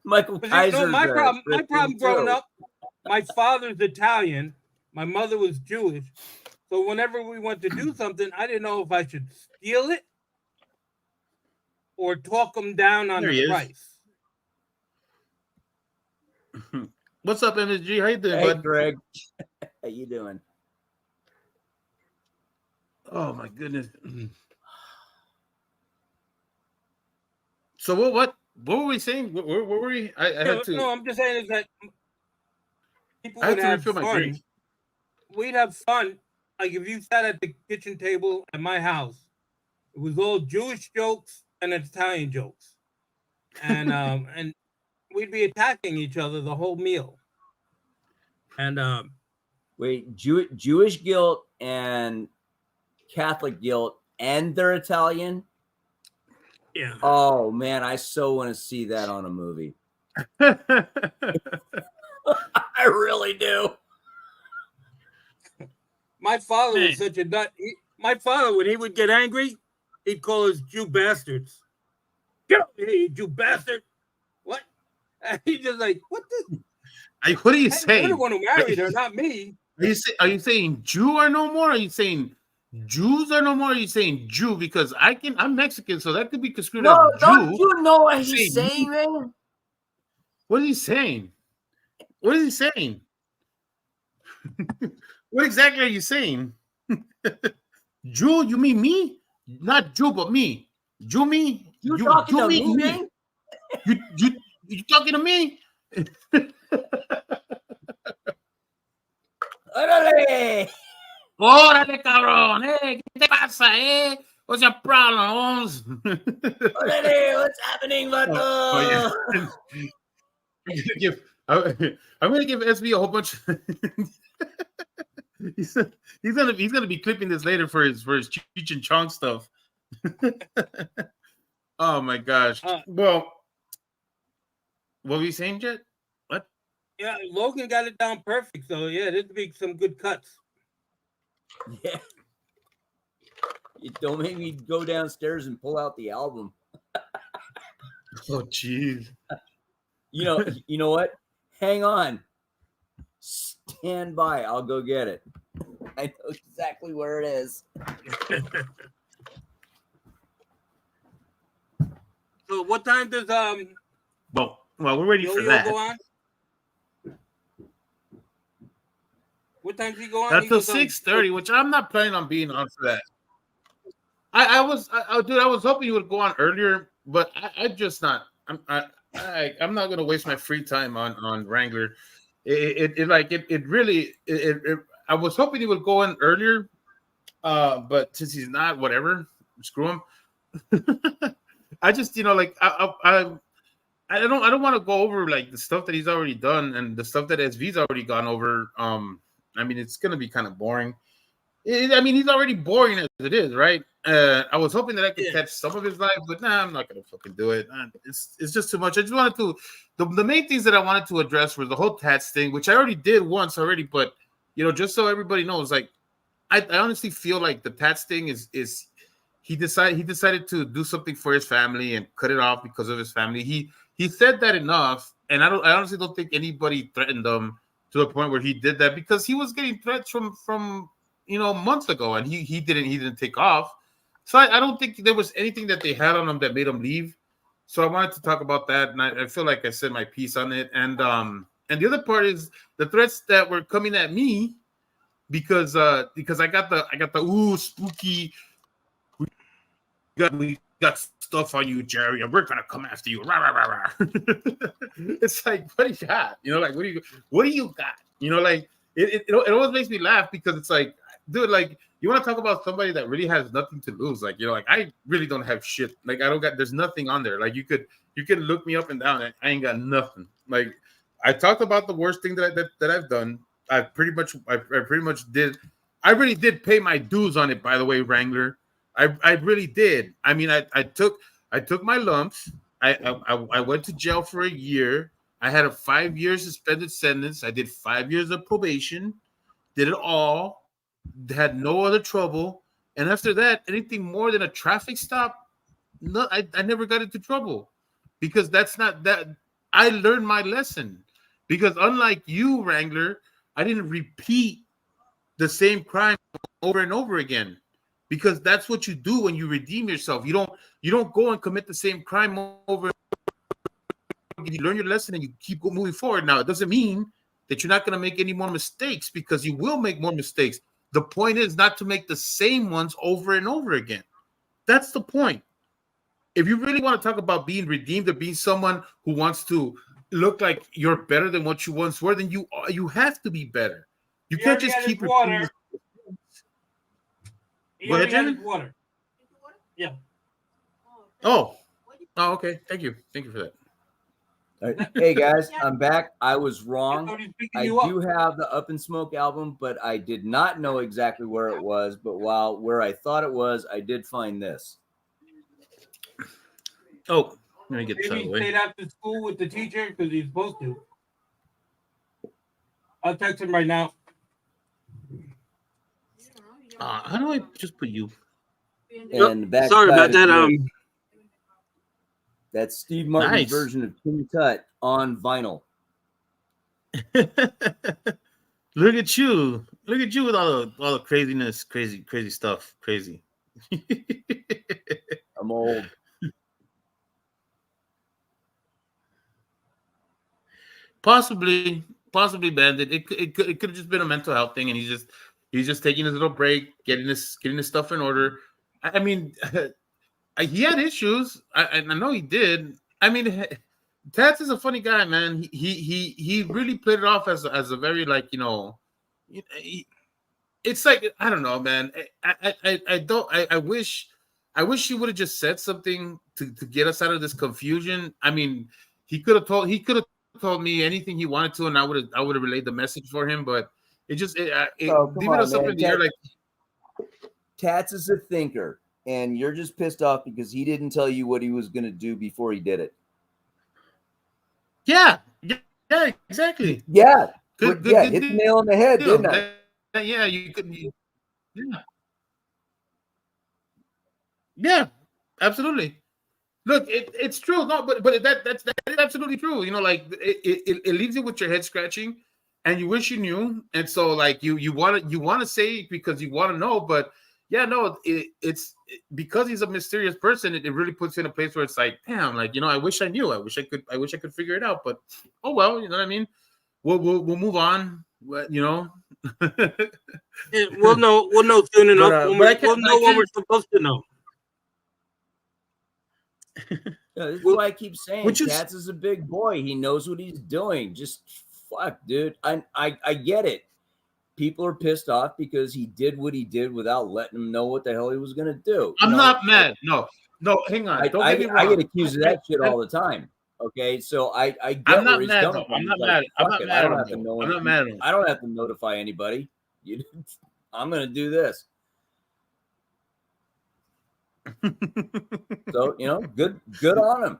Michael Kaiser. My problem growing up, my father's Italian, my mother was Jewish. So whenever we went to do something, I didn't know if I should steal it or talk them down on the price. What's up, MSG? How you doing, hey, bud? Greg. How you doing? Oh my goodness. So what were we saying? What were we? I had to. No, I'm just saying is that people would have fun. We'd have fun. Like if you sat at the kitchen table at my house, it was all Jewish jokes and Italian jokes, and and we'd be attacking each other the whole meal. And wait, Jewish guilt and Catholic guilt, and they're Italian. Yeah. Oh man, I so want to see that on a movie. I really do. My father was such a nut. My father, when he would get angry, he'd call us Jew bastards. Get up here, you Jew bastard! What? And he's just like, what the? What are you saying? You're the one who married her, not me. Are you saying Jew are no more? Are you saying Jews are no more? Are you saying Jew? Because I'm Mexican, so that could be construed as Jew. Don't you know what he's saying, man? What is he saying? What is he saying? What exactly are you saying? Jew, you mean me? Not Jew, but me. Jew me? You talking to me, man? You talking to me? Órale! Órale, cabrón! Hey, ¿qué te pasa, eh? What's your problems? Órale, what's happening, vato? I'm gonna give SB a whole bunch. he's, he's gonna be clipping this later for his Cheech and Chong stuff. Oh my gosh. Well, what were you saying, Jet? What? Yeah, Logan got it down perfect. So yeah, there'd be some good cuts. Yeah. Don't make me go downstairs and pull out the album. Oh, jeez. You know what? Hang on. Stand by. I'll go get it. I know exactly where it is. So what time does Well, we're ready for Yo-Yo that. go on? What time does he go on? That's till 6:30, which I'm not planning on being on for that. I was hoping you would go on earlier, but I just not. I'm not gonna waste my free time on Wrangler. It really. I was hoping he would go in earlier, but since he's not, whatever. Screw him. I just like I don't want to go over like the stuff that he's already done and the stuff that SV's already gone over. I mean, it's gonna be kind of boring. I mean, he's already boring as it is, right? I was hoping that I could catch some of his live, but I'm not gonna fucking do it. It's just too much. I just wanted to. The main things that I wanted to address was the whole tats thing, which I already did once already, but just so everybody knows, like, I honestly feel like the tats thing is he decided to do something for his family and cut it off because of his family. He said that enough, and I honestly don't think anybody threatened him to the point where he did that, because he was getting threats from months ago, and he didn't take off. So I don't think there was anything that they had on him that made him leave. So I wanted to talk about that, and I feel like I said my piece on it. And the other part is the threats that were coming at me because I got the ooh spooky. We got stuff on you, Jerry, and we're gonna come after you. Rah, rah, rah, rah. It's like, what do you got? Like, what do you got? Like it always makes me laugh, because it's like, dude, like, you want to talk about somebody that really has nothing to lose? Like, like, I really don't have shit. Like, there's nothing on there. Like, you can look me up and down. I ain't got nothing. Like, I talked about the worst thing that I've done. I pretty much did. I really did pay my dues on it, by the way, Wrangler. I really did. I mean, I took my lumps. I went to jail for a year. I had a 5-year suspended sentence. I did 5 years of probation. Did it all. Had no other trouble. And after that, anything more than a traffic stop, no, I never got into trouble, because that's not that. I learned my lesson, because unlike you, Wrangler, I didn't repeat the same crime over and over again. Because that's what you do when you redeem yourself. You don't go and commit the same crime over. You learn your lesson and you keep moving forward. Now, it doesn't mean that you're not going to make any more mistakes, because you will make more mistakes. The point is not to make the same ones over and over again. That's the point. If you really want to talk about being redeemed or being someone who wants to look like you're better than what you once were, then you have to be better. You can't just keep repeating. Go ahead, Jenny. Water. Yeah. Oh, okay. Thank you for that. Right. Hey guys, I'm back. I was wrong. I do have the Up in Smoke album, but I did not know exactly where it was. But where I thought it was, I did find this. Oh, let me get this out of Maybe the way. he stayed after school with the teacher because he's supposed to. I'll text him right now. How do I just put you? And back sorry about that. That's Steve Martin's version of King Tut on vinyl. Look at you with all the craziness, crazy stuff, crazy. I'm old. Possibly, Bandit. It could have just been a mental health thing, and he's just taking his little break, getting his stuff in order. I mean, he had issues. I know he did. I mean, Tats is a funny guy, man. He really played it off as a very, like, it's like, I don't know, man. I wish he would have just said something to get us out of this confusion. I mean, he could have told me anything he wanted to, and I would have relayed the message for him. But it just Oh, come leaving on, us up man. in the air like Tats is a thinker, and you're just pissed off because he didn't tell you what he was going to do before he did it. yeah, exactly. Yeah, Good, hit the nail on the head, deal. didn't I? Yeah, you could. Yeah, absolutely. Look, it's true. No, but that is absolutely true. You know, like it leaves you with your head scratching, and you wish you knew. And so, like you want to say it because you want to know, but yeah, no, it's because he's a mysterious person. It really puts you in a place where it's like, damn, like I wish I knew. I wish I could figure it out. But oh well, you know what I mean. We'll move on. You know. We'll know soon enough. We'll know what we're supposed to know. This is why I keep saying Tats is a big boy. He knows what he's doing. Just fuck, dude. I get it. People are pissed off because he did what he did without letting them know what the hell he was going to do. I'm not mad. No, hang on. Don't get me wrong. I get accused of that shit all the time. Okay, so I get where he's coming from. I'm not mad. I'm not mad. I'm not mad at him. I don't have to notify anybody. I'm going to do this. So good on him.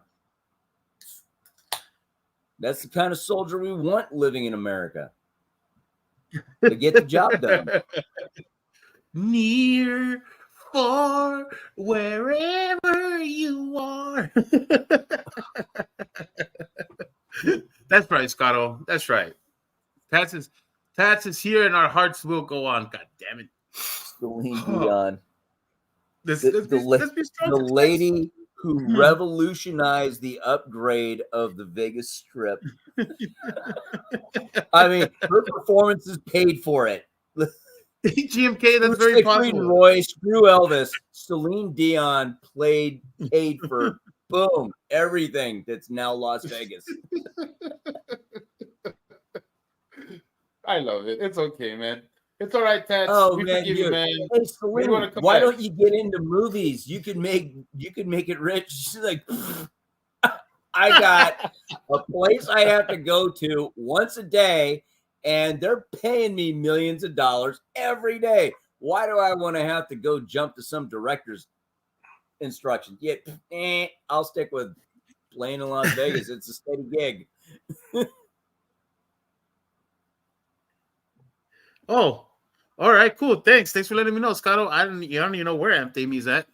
That's the kind of soldier we want living in America to get the job done. Near, far, wherever you are. That's right, Scotto. That's right. Tats is here, and our hearts will go on. God damn it, Celine Dion. The lady who revolutionized the upgrade of the Vegas Strip. I mean, her performances paid for it. GMK, that's very possible. Roy, screw Elvis. Celine Dion paid for boom everything that's now Las Vegas. I love it. It's okay, man. It's all right, Tats. Oh, we man, forgive you, man. Hey, Celine, why don't you get into movies? You can make it rich. She's like, I got a place I have to go to once a day, and they're paying me millions of dollars every day. Why do I want to have to go jump to some director's instructions? Yeah, I'll stick with playing in Las Vegas. It's a steady gig. Oh, all right, cool. Thanks for letting me know, Scotto. I don't even know where Amp Amy's at.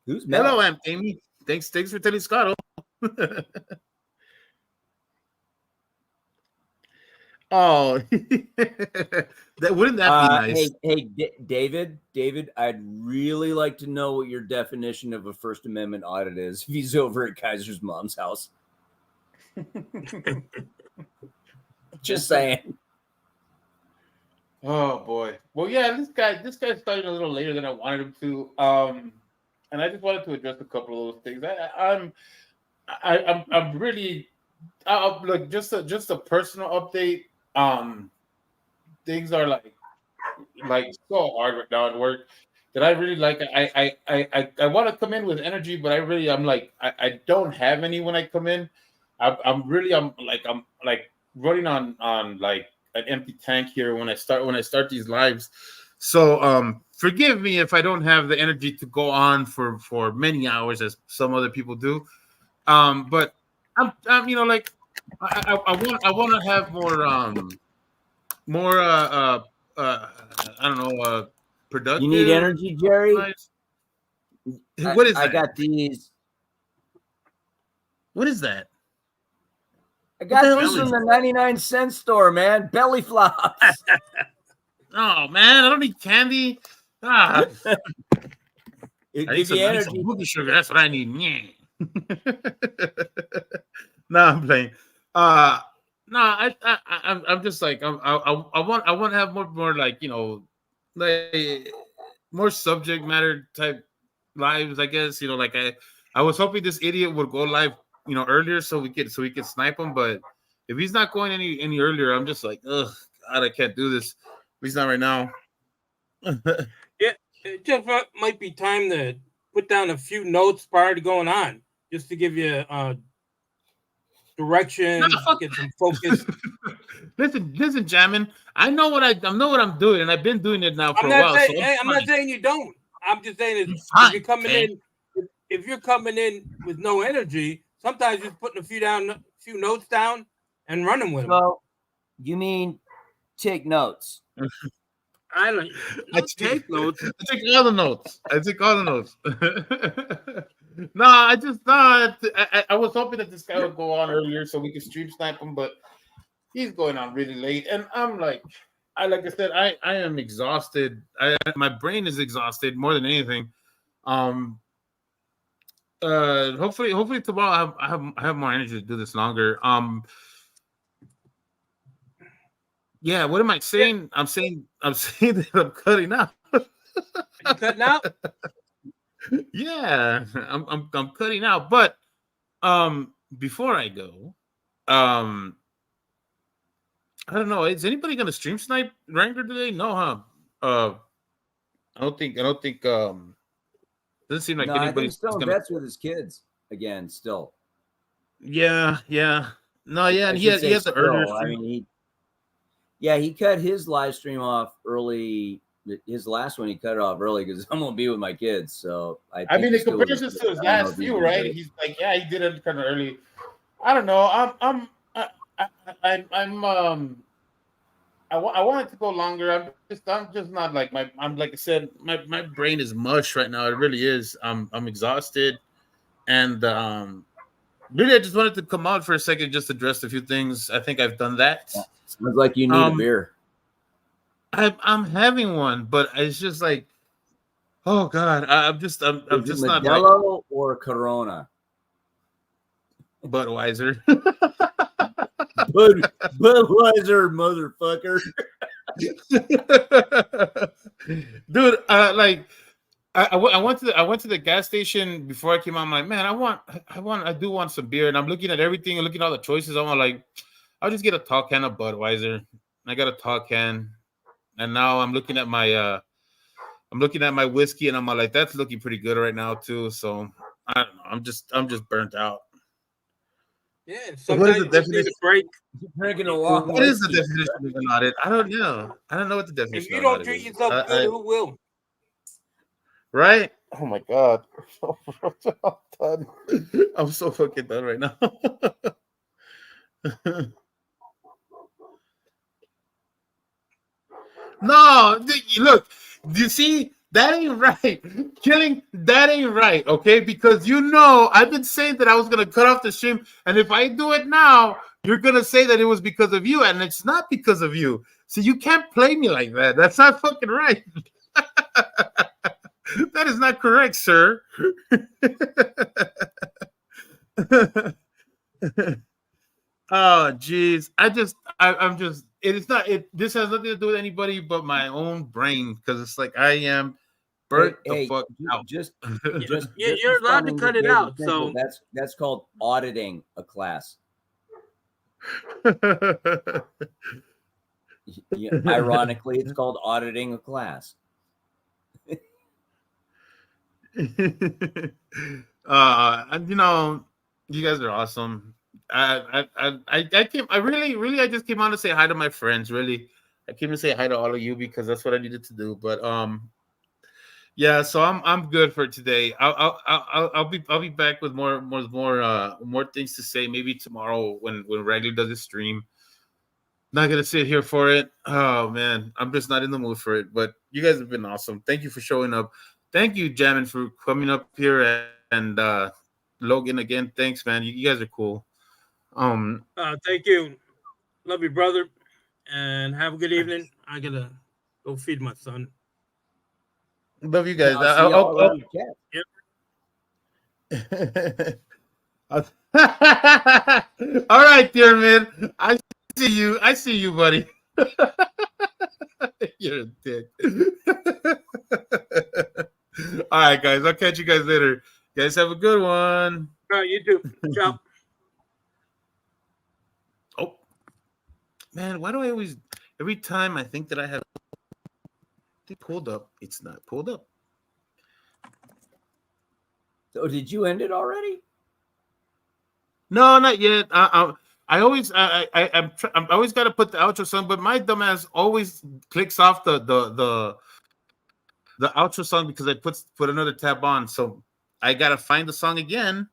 Who's Mel? Hello, Amp Amy. Thanks for telling Scotto. Oh, wouldn't that be nice? Hey, David, I'd really like to know what your definition of a First Amendment audit is if he's over at Kaiser's mom's house. Just saying. Oh boy. Well, yeah, this guy started a little later than I wanted him to. And I just wanted to address a couple of those things. I'm really like just a personal update. Things are like so hard right now at work that I really like. I want to come in with energy, but I'm like I don't have any when I come in. I'm like running on like an empty tank here when I start these lives. So forgive me if I don't have the energy to go on for many hours as some other people do. But I'm like I want to have more I don't know productive. You need energy, Jerry? What is that? I got these. What is that? I got these from the 99-cent store, man. Belly flops. Oh man, I don't need candy. It gives you energy. Some booby sugar. That's what I need. No, I'm playing. No, I'm just like I want to have more like like more subject matter type lives. I guess like I was hoping this idiot would go live earlier so we could snipe him, but if he's not going any earlier, I'm just like, ugh, God, I can't do this. At least not right now. Yeah, it just might be time to put down a few notes prior to going on, just to give you direction, get some focus. listen, Jamin. I know what I'm doing, and I've been doing it now for I'm a not while. saying So hey, I'm not saying you don't. I'm just saying I'm is if fine. you're coming Okay? in, if you're coming in with no energy, sometimes just putting a few notes down and running with them. So you mean take notes? I don't take notes. I take all the notes. No, I just thought I was hoping that this guy would go on earlier so we could stream snipe him, but he's going on really late, and I'm like I said, I am exhausted. My brain is exhausted more than anything. Um, hopefully tomorrow I have more energy to do this longer. Yeah. What am I saying? I'm saying that I'm cutting out. You cutting out? Yeah, I'm cutting out. But before I go, I don't know. Is anybody gonna stream snipe Wrangler today? No, huh? Uh, I don't think. Doesn't seem like No, I think anybody's Stone gonna. Bet's with his kids again. Still, Yeah, yeah. No, yeah, I and should he say has the earlier still. I stream. mean, he cut his live stream off early. His last one, he cut it off early because I'm gonna be with my kids. So I I think mean, in he's still with his comparisons kids. to his I don't know last if he's few, gonna do right? it. He's like, yeah, he did it kind of early. I don't know. I'm I want it to go longer. I'm just not like I'm like I said, my brain is mush right now. It really is. I'm exhausted, and really I just wanted to come out for a second, just address a few things. I think I've done that. Yeah. Sounds like you need a beer. I'm having one, but it's just like, oh God, I'm just Is it not like Modelo or Corona? Budweiser. Budweiser, motherfucker. Dude, like I went to the gas station before I came out. I'm like, man, I do want some beer, and I'm looking at everything and looking at all the choices. I'm like, I'll just get a tall can of Budweiser. I got a tall can, and now I'm looking at my whiskey, and I'm like, that's looking pretty good right now too. So I don't know. I'm just burnt out. Yeah, So what is sometimes the you just need a definition? break. Drinking a long What is the whiskey. definition of an audit? I don't know. I don't know what the If definition you of an don't audit treat is. yourself good, who will? Right? Oh my God. I'm done. I'm so fucking done right now. No, look, you see, that ain't right. Killing, that ain't right, okay? Because I've been saying that I was gonna cut off the stream, and if I do it now, you're gonna say that it was because of you, and it's not because of you. So you can't play me like that. That's not fucking right. That is not correct, sir. Oh, jeez. I'm just. It is not. This has nothing to do with anybody but my own brain, because it's like I am burnt the Hey, fuck out. just You're allowed to cut it out. So that's called auditing a class. Ironically, it's called auditing a class. And you guys are awesome. I just came on to say hi to my friends. Really, I came to say hi to all of you because that's what I needed to do. But yeah. So I'm good for today. I'll be back with more things to say. Maybe tomorrow when Wrangler does his stream. Not gonna sit here for it. Oh man, I'm just not in the mood for it. But you guys have been awesome. Thank you for showing up. Thank you, Jamin, for coming up here, and Logan again. Thanks, man. You guys are cool. thank you. Love you, brother. And have a good evening. I gotta go feed my son. Love you guys. I'll see y'all around Yep. All right, dear man. I see you, buddy. You're a dick. All right, guys. I'll catch you guys later. You guys have a good one. All right, you too. Ciao. Oh, man. Why do I always, every time I think that I have it pulled up, it's not pulled up. So did you end it already? No, not yet. I always I'm always got to put the outro song, but my dumbass always clicks off the outro song because I put another tab on. So I gotta find the song again.